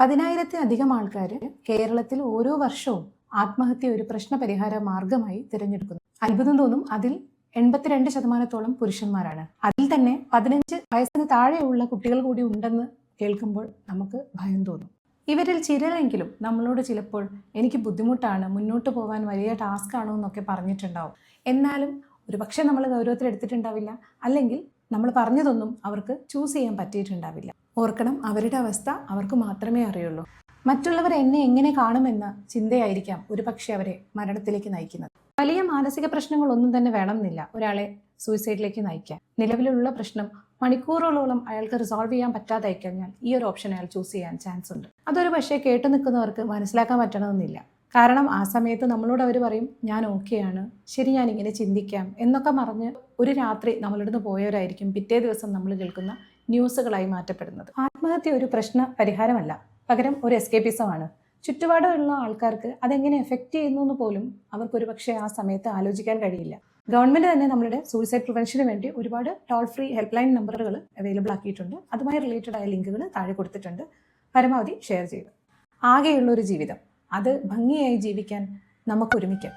10,000-ലധികം ആൾക്കാർ കേരളത്തിൽ ഓരോ വർഷവും ആത്മഹത്യ ഒരു പ്രശ്നപരിഹാര മാർഗമായി തിരഞ്ഞെടുക്കുന്നു. അത്ഭുതം തോന്നും, അതിൽ 82% പുരുഷന്മാരാണ്. അതിൽ തന്നെ 15 വയസ്സിന് താഴെയുള്ള കുട്ടികൾ കൂടി ഉണ്ടെന്ന് കേൾക്കുമ്പോൾ നമുക്ക് ഭയം തോന്നും. ഇവരിൽ ചിലരെങ്കിലും നമ്മളോട് ചിലപ്പോൾ എനിക്ക് ബുദ്ധിമുട്ടാണ്, മുന്നോട്ട് പോകാൻ വലിയ ടാസ്ക് ആണോ എന്നൊക്കെ പറഞ്ഞിട്ടുണ്ടാവും. എന്നാലും ഒരുപക്ഷെ നമ്മൾ ഗൗരവത്തിൽ എടുത്തിട്ടുണ്ടാവില്ല, അല്ലെങ്കിൽ നമ്മൾ പറഞ്ഞതൊന്നും അവർക്ക് ചൂസ് ചെയ്യാൻ പറ്റിയിട്ടുണ്ടാവില്ല. ഓർക്കണം, അവരുടെ അവസ്ഥ അവർക്ക് മാത്രമേ അറിയുള്ളൂ. മറ്റുള്ളവർ എന്നെ എങ്ങനെ കാണുമെന്ന ചിന്തയായിരിക്കാം ഒരുപക്ഷെ അവരെ മരണത്തിലേക്ക് നയിക്കുന്നത്. വലിയ മാനസിക പ്രശ്നങ്ങളൊന്നും തന്നെ വേണമെന്നില്ല ഒരാളെ സൂയിസൈഡിലേക്ക് നയിക്കാൻ. നിലവിലുള്ള പ്രശ്നം മണിക്കൂറുകളോളം അയാൾക്ക് റിസോൾവ് ചെയ്യാൻ പറ്റാതായി കഴിഞ്ഞാൽ ഈ ഒരു ഓപ്ഷൻ അയാൾ ചൂസ് ചെയ്യാൻ ചാൻസ് ഉണ്ട്. അതൊരു പക്ഷേ കേട്ടു നിൽക്കുന്നവർക്ക് മനസ്സിലാക്കാൻ പറ്റണമെന്നില്ല. കാരണം ആ സമയത്ത് നമ്മളോട് അവർ പറയും, ഞാൻ ഓക്കെയാണ്, ശരി, ഞാൻ ഇങ്ങനെ ചിന്തിക്കാം എന്നൊക്കെ പറഞ്ഞ് ഒരു രാത്രി നമ്മളിടുന്ന് പോയവരായിരിക്കും പിറ്റേ ദിവസം നമ്മൾ കേൾക്കുന്ന ന്യൂസുകളായി മാറ്റപ്പെടുന്നത്. ആത്മഹത്യ ഒരു പ്രശ്ന പരിഹാരമല്ല, പകരം ഒരു എസ്കേപ്പിസമാണ്. ചുറ്റുപാടുള്ള ആൾക്കാർക്ക് അതെങ്ങനെ എഫക്റ്റ് ചെയ്യുന്നു എന്ന് പോലും അവർക്കൊരു പക്ഷേ ആ സമയത്ത് ആലോചിക്കാൻ കഴിയില്ല. ഗവൺമെന്റ് തന്നെ നമ്മളുടെ സൂയിസൈഡ് പ്രിവെൻഷന് വേണ്ടി ഒരുപാട് ടോൾ ഫ്രീ ഹെൽപ്പ് ലൈൻ നമ്പറുകൾ അവൈലബിൾ ആക്കിയിട്ടുണ്ട്. അതുമായി റിലേറ്റഡ് ആയ ലിങ്കുകൾ താഴെ കൊടുത്തിട്ടുണ്ട്. പരമാവധി ഷെയർ ചെയ്യുക. ആകെയുള്ളൊരു ജീവിതം, അത് ഭംഗിയായി ജീവിക്കാൻ നമുക്ക് ഒരുമിക്കാം.